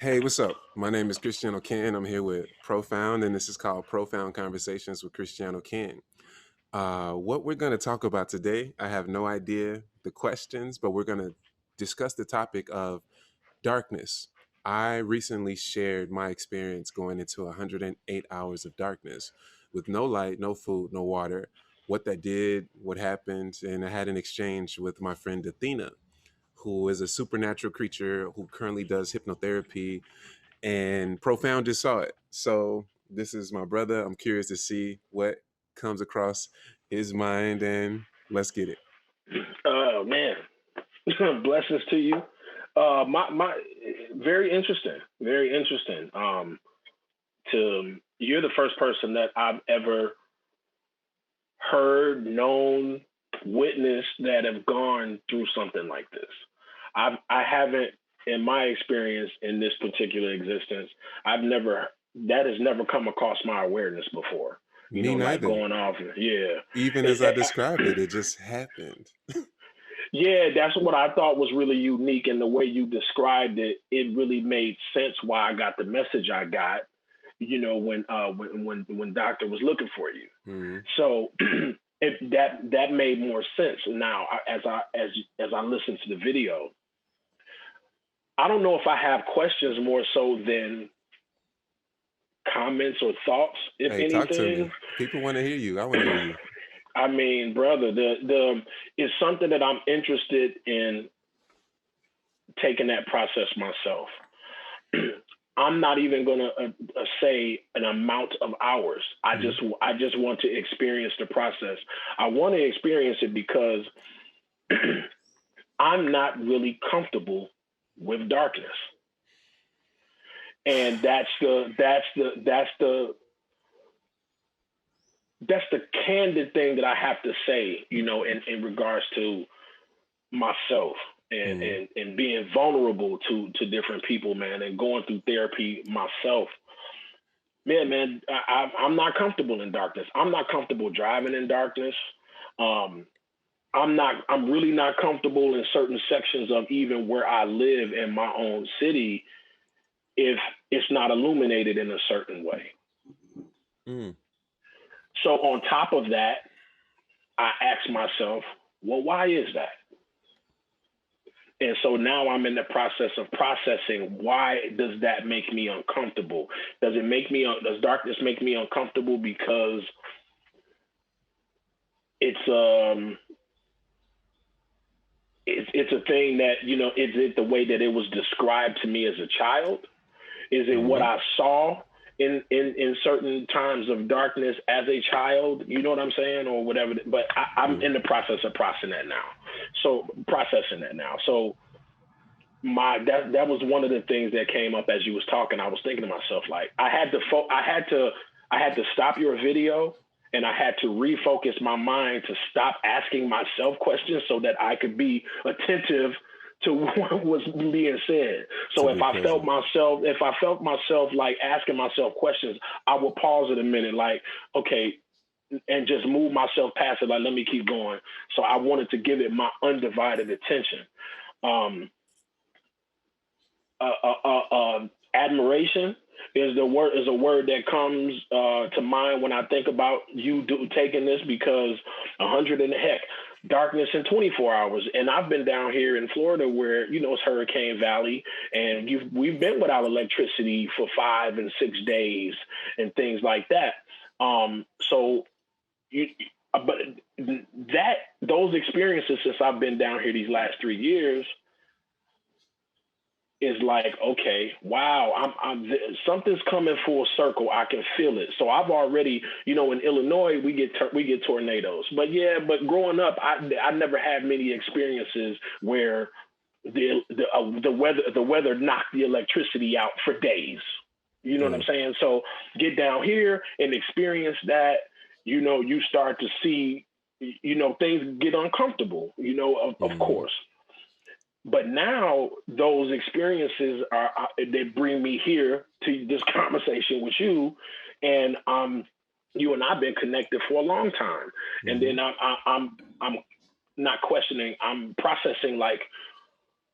Hey, what's up? My name is Christiano Ken. I'm here with Profound, and this is called Profound Conversations with Christiano Ken. What we're going to talk about today, I have no idea the questions, but we're going to discuss the topic of darkness. I recently shared my experience going into 108 hours of darkness with no light, no food, no water, what that did, what happened, and I had an exchange with my friend Athena, who is a supernatural creature who currently does hypnotherapy, and Profound just saw it. So this is my brother. I'm curious to see what comes across his mind, and let's get it. Oh man, blessings to you. My very interesting, very interesting. To You're the first person that I've ever heard, known, witnessed that have gone through something like this. I haven't, in my experience in this particular existence, I've never that has never come across my awareness before. Me Like neither. going off, yeah. Even as I described it, it just happened. Yeah, that's what I thought was really unique, and the way you described it, it really made sense why I got the message I got. When doctor was looking for you. Mhm. So that made more sense now as I listen to the video. I don't know if I have questions more so than comments or thoughts, if Hey, talk to anything. me. People want to hear you. I want to hear you. I mean, brother, the it's something that I'm interested in taking that process myself. I'm not even going to say an amount of hours. I just want to experience the process. I want to experience it because I'm not really comfortable with darkness, and that's the candid thing that I have to say. In regards to myself and being vulnerable to different people, man, and going through therapy myself. Man, I'm not comfortable in darkness. I'm not comfortable driving in darkness. Um, I'm really not comfortable in certain sections of even where I live in my own city if it's not illuminated in a certain way. Mm. So on top of that, I ask myself, well, why is that? And so now I'm in the process of processing, why does that make me uncomfortable? Does darkness make me uncomfortable because it's it's a thing that, is it the way that it was described to me as a child? Is it what Mm-hmm. I saw in certain times of darkness as a child? You know what I'm saying? Or whatever. But I'm in the process of processing that now. So that was one of the things that came up as you was talking. I was thinking to myself, like, I had to stop your video, and I had to refocus my mind to stop asking myself questions so that I could be attentive to what was being said. To So be present. if I felt myself like asking myself questions, I would pause it a minute, like, okay, and just move myself past it, like, let me keep going. So I wanted to give it my undivided attention. Um, Admiration is a word that comes to mind when I think about taking this, because 100 and heck, darkness in 24 hours. And I've been down here in Florida where, it's Hurricane Valley, and we've been without electricity for 5 and 6 days and things like that. So but those experiences since I've been down here these last 3 years is like, okay, wow, something's coming full circle. I can feel it. So I've already, in Illinois, we get tornadoes. But growing up, I never had many experiences where the weather knocked the electricity out for days. You know what I'm saying? So get down here and experience that. You start to see, things get uncomfortable. Of course. But now those experiences they bring me here to this conversation with you, and you and I've been connected for a long time, and then I'm not questioning, I'm processing, like,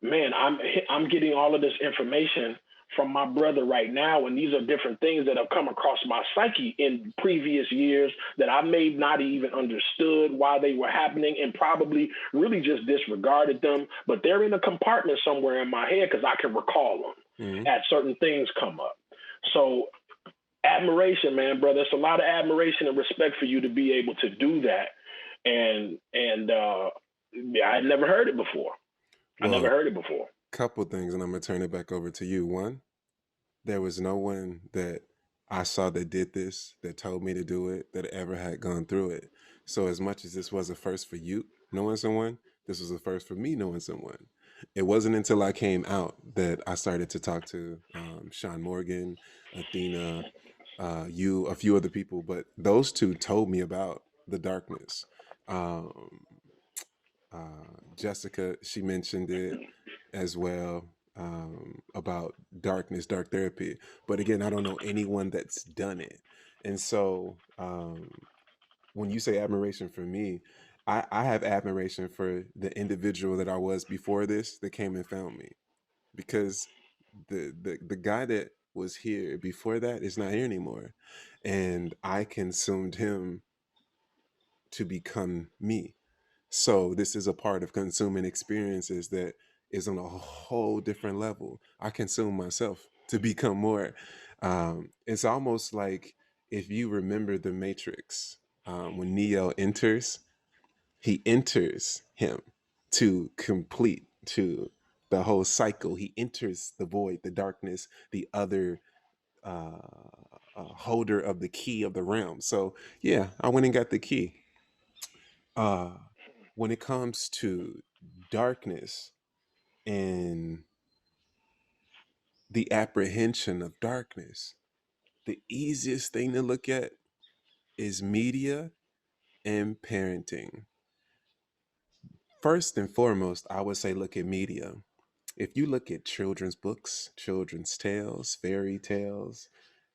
man, I'm getting all of this information, from my brother right now. And these are different things that have come across my psyche in previous years that I may not even understood why they were happening and probably really just disregarded them. But they're in a compartment somewhere in my head because I can recall them as certain things come up. So admiration, man, brother. It's a lot of admiration and respect for you to be able to do that. And I had never heard it before. Well, I never heard it before. Couple things, and I'm gonna turn it back over to you. One, there was no one that I saw that did this, that told me to do it, that ever had gone through it. So as much as this was a first for you knowing someone, this was a first for me knowing someone. It wasn't until I came out that I started to talk to Sean Morgan, Athena, you, a few other people, but those two told me about the darkness. Um, Jessica, she mentioned it as well, about darkness, dark therapy. But again, I don't know anyone that's done it. And so when you say admiration for me, I have admiration for the individual that I was before this that came and found me, because the guy that was here before that is not here anymore, and I consumed him to become me. So this is a part of consuming experiences that is on a whole different level. I consume myself to become more. It's almost like, if you remember the Matrix, when Neo enters, he enters him to complete to the whole cycle. He enters the void, the darkness, the other uh, holder of the key of the realm. So yeah, I went and got the key. Uh, when it comes to darkness and the apprehension of darkness, the easiest thing to look at is media and parenting. First and foremost, I would say look at media. If you look at children's books, children's tales, fairy tales,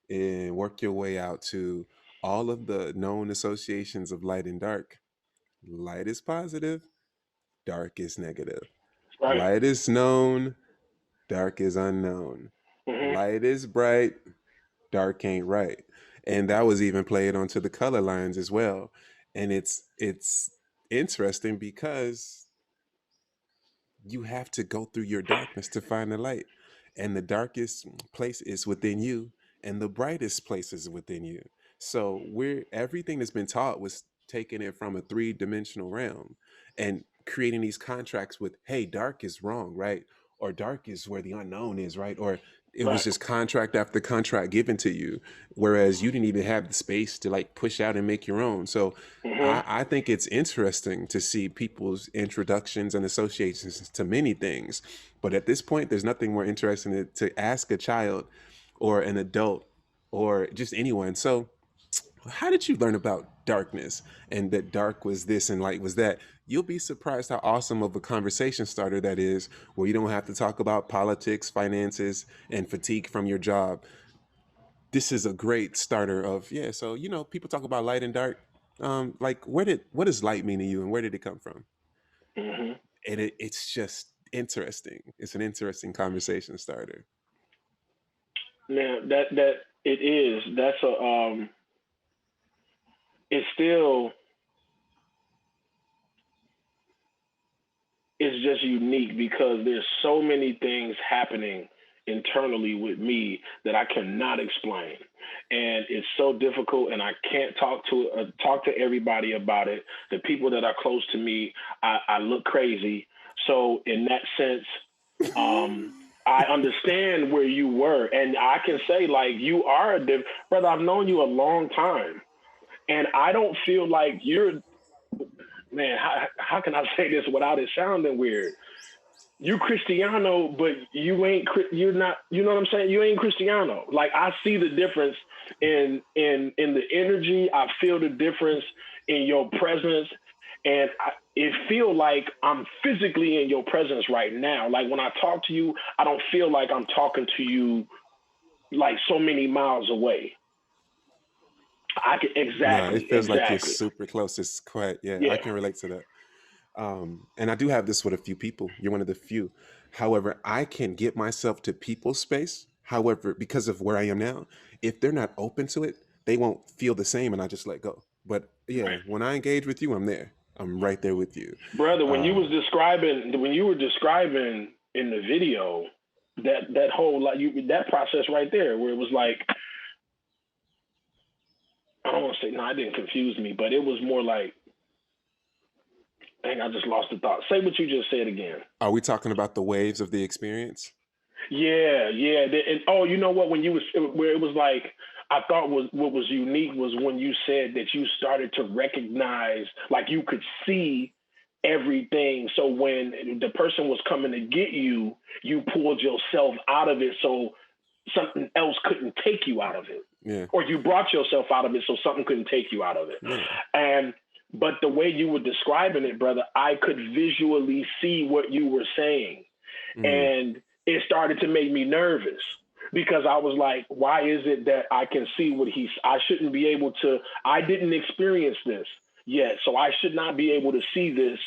and work your way out to all of the known associations of light and dark, light is positive, dark is negative. Right. Light is known, dark is unknown. Light is bright, dark ain't right. And that was even played onto the color lines as well. And it's interesting because you have to go through your darkness to find the light. And the darkest place is within you, and the brightest place is within you. So we're everything that's been taught was taking it from a three-dimensional realm and creating these contracts with, hey, dark is wrong, right? Or dark is where the unknown is, right? Or it was just contract after contract given to you, whereas you didn't even have the space to like push out and make your own. So I think it's interesting to see people's introductions and associations to many things. But at this point, there's nothing more interesting to ask a child or an adult or just anyone. So how did you learn about darkness, and that dark was this and light was that? You'll be surprised how awesome of a conversation starter that is, where you don't have to talk about politics, finances, and fatigue from your job. This is a great starter of, yeah, so people talk about light and dark. Like, what does light mean to you, and where did it come from? And it's just interesting. It's an interesting conversation starter. Now that it is. That's a it's still, it's just unique because there's so many things happening internally with me that I cannot explain, and it's so difficult. And I can't talk to everybody about it. The people that are close to me, I look crazy. So in that sense, I understand where you were, and I can say like you are brother. I've known you a long time. And I don't feel like you're, man, how can I say this without it sounding weird? You Cristiano, but you're not, you know what I'm saying? You ain't Cristiano. Like, I see the difference in the energy. I feel the difference in your presence. And it feel like I'm physically in your presence right now. Like, when I talk to you, I don't feel like I'm talking to you like so many miles away. I can No, it feels like you're exactly. super close. It's quite, yeah, I Yeah. can relate to that. And I do have this with a few people. You're one of the few. However, I can get myself to people space. However, because of where I am now, if they're not open to it, they won't feel the same, and I just let go. But yeah, when I engage with you, I'm there. I'm right there with you. Brother, when you were describing in the video that whole that process right there, where it was like, I don't want to say, no, it didn't confuse me, but it was more like, dang, I just lost the thought. Say what you just said again. Are we talking about the waves of the experience? Yeah. And, oh, you know what? When you was where it was like, I thought what was unique was when you said that you started to recognize, like you could see everything. So when the person was coming to get you, you pulled yourself out of it so something else couldn't take you out of it. Yeah. Or you brought yourself out of it so something couldn't take you out of it. Yeah. But the way you were describing it, brother, I could visually see what you were saying. And it started to make me nervous because I was like, why is it that I can see I shouldn't be able to, I didn't experience this yet. So I should not be able to see this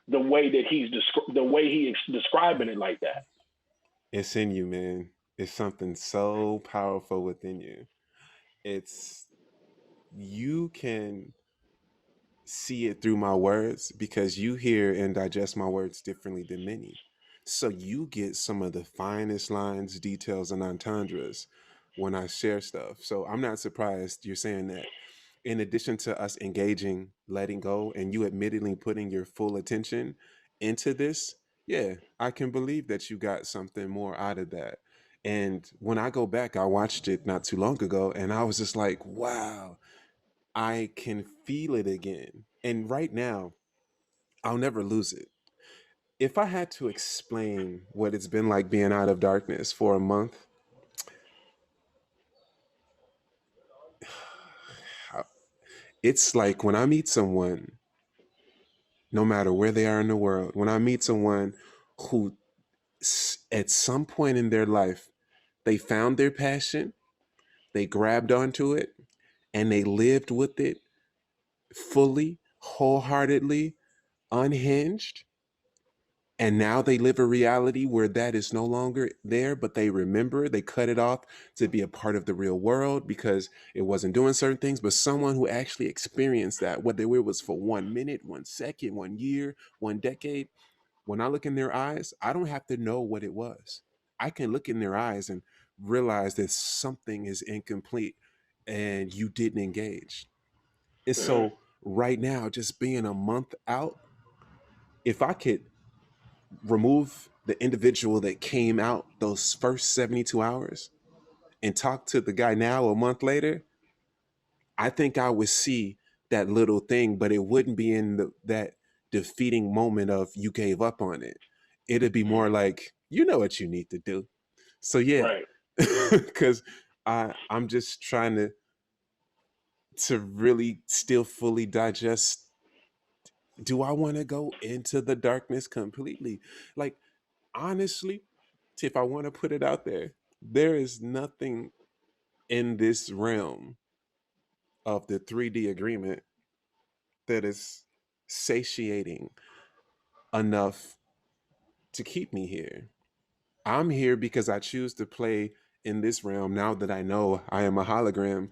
the way that he's describing it like that. It's in you, man. It's something so powerful within you. You can see it through my words because you hear and digest my words differently than many. So you get some of the finest lines, details, and entendres when I share stuff. So I'm not surprised you're saying that. In addition to us engaging, letting go, and you admittedly putting your full attention into this, yeah, I can believe that you got something more out of that. And when I go back, I watched it not too long ago, and I was just like, wow, I can feel it again. And right now, I'll never lose it. If I had to explain what it's been like being out of darkness for a month, it's like when I meet someone, no matter where they are in the world, when I meet someone who at some point in their life, they found their passion, they grabbed onto it, and they lived with it fully, wholeheartedly, unhinged. And now they live a reality where that is no longer there, but they remember, they cut it off to be a part of the real world because it wasn't doing certain things. But someone who actually experienced that, whether it was for 1 minute, 1 second, 1 year, 1 decade, when I look in their eyes, I don't have to know what it was. I can look in their eyes and realize that something is incomplete and you didn't engage. And so right now, just being a month out, if I could remove the individual that came out those first 72 hours and talk to the guy now a month later, I think I would see that little thing, but it wouldn't be in that defeating moment of you gave up on it. It'd be more like, you know what you need to do. So yeah, because I'm just trying to really still fully digest. Do I want to go into the darkness completely? Like, honestly, if I want to put it out there is nothing in this realm of the 3D agreement that is satiating enough to keep me here. I'm here because I choose to play in this realm now that I know I am a hologram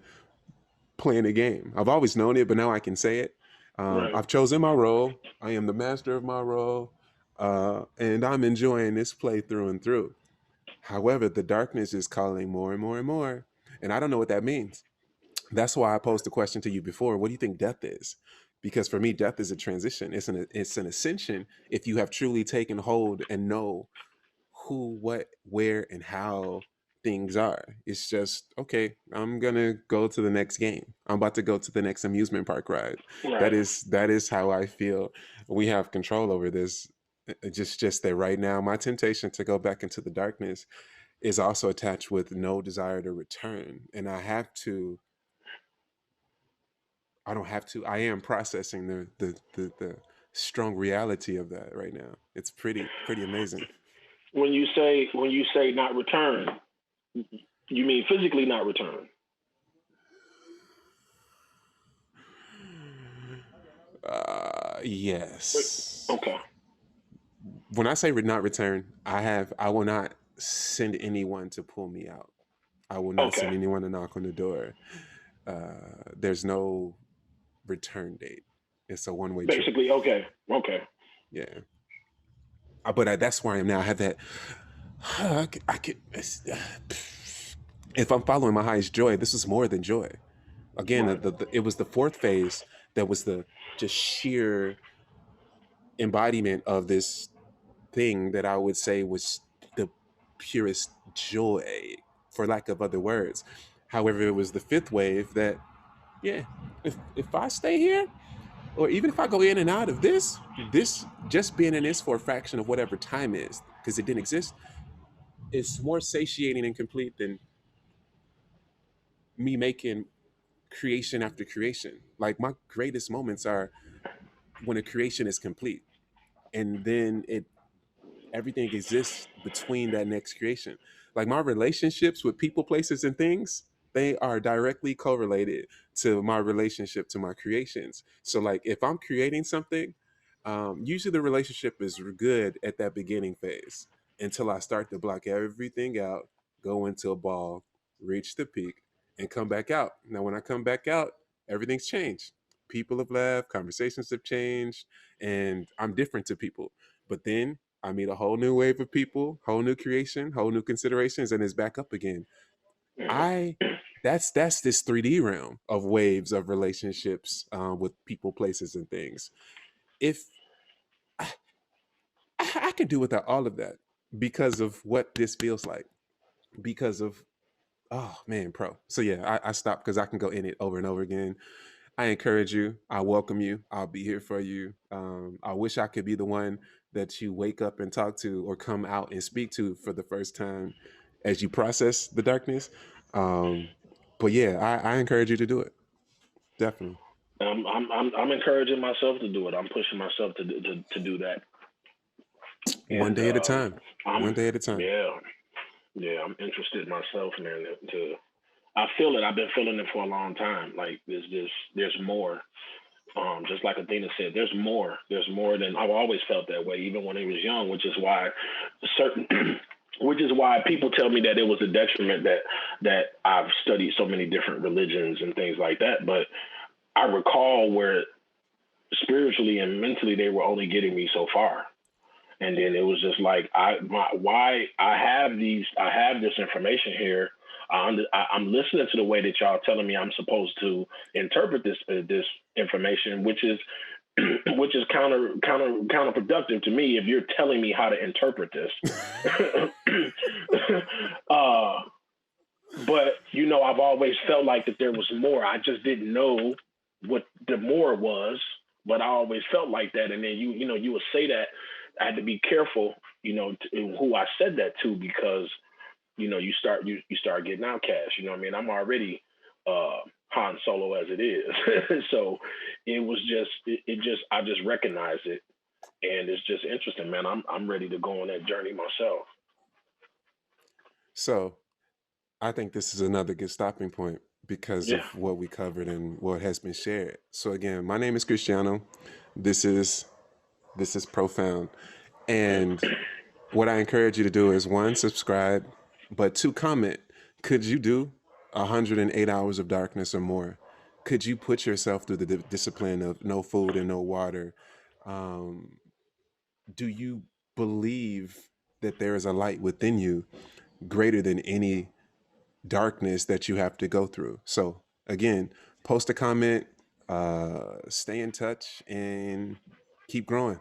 playing a game. I've always known it, but now I can say it. I've chosen my role. I am the master of my role. And I'm enjoying this play through and through. However, the darkness is calling more and more and more. And I don't know what that means. That's why I posed the question to you before. What do you think death is? Because for me, death is a transition. It's an ascension if you have truly taken hold and know who, what, where, and how things are. It's just, okay, I'm gonna go to the next game. I'm about to go to the next amusement park ride. That is how I feel. We have control over this. Just that right now, my temptation to go back into the darkness is also attached with no desire to return. And I am processing the strong reality of that right now. It's pretty amazing. When you say not return, you mean physically not return? Yes. Okay. When I say not return, I will not send anyone to pull me out. I will not Okay. send anyone to knock on the door. There's no return date. It's a one-way trip. Basically, okay. Okay. Yeah. But that's where I am now. I have that. I could. If I'm following my highest joy, this is more than joy. Again, Right. it was the fourth phase that was the just sheer embodiment of this thing that I would say was the purest joy, for lack of other words. However, it was the fifth wave that, yeah, if I stay here, or even if I go in and out of this just being in this for a fraction of whatever time is, because it didn't exist, is more satiating and complete than me making creation after creation. Like my greatest moments are when a creation is complete, and then everything exists between that next creation. Like my relationships with people, places, and things, they are directly correlated to my relationship to my creations. So like if I'm creating something, usually the relationship is good at that beginning phase until I start to block everything out, go into a ball, reach the peak, and come back out. Now when I come back out, everything's changed. People have left, conversations have changed, and I'm different to people. But then I meet a whole new wave of people, whole new creation, whole new considerations, and it's back up again. I that's this 3D realm of waves of relationships with people, places, and things. If I can do without all of that because of what this feels like, because of oh man, pro. So yeah, I stopped because I can go in it over and over again. I encourage you. I welcome you. I'll be here for you. I wish I could be the one that you wake up and talk to or come out and speak to for the first time as you process the darkness. Um, but yeah, I encourage you to do it. Definitely. I'm encouraging myself to do it. I'm pushing myself to do that. One And day at a time. One I'm day at a time. yeah, yeah, I'm interested myself, man. To I feel it. I've been feeling it for a long time. Like there's more. Just like Athena said, there's more. There's more than I've always felt that way, even when I was young, which is why certain which is why people tell me that it was a detriment that I've studied so many different religions and things like that. But I recall where spiritually and mentally they were only getting me so far. And then it was just like why I have this information here. I'm listening to the way that y'all telling me I'm supposed to interpret this information, which is which is counterproductive to me if you're telling me how to interpret this. uh, but I've always felt like that there was more. I just didn't know what the more was, but I always felt like that. And then you would say that. I had to be careful, who I said that to, because you start getting outcast. You know what I mean? I'm already Han Solo as it is. So it was I just recognized it, and it's just interesting, man. I'm ready to go on that journey myself. So I think this is another good stopping point because Yeah. of what we covered and what has been shared. So again, my name is Christiano. This is profound. And what I encourage you to do is one, subscribe, but two, comment. Could you do 108 hours of darkness or more? Could you put yourself through the discipline of no food and no water? Um, do you believe that there is a light within you greater than any darkness that you have to go through? So again, post a comment, stay in touch, and keep growing.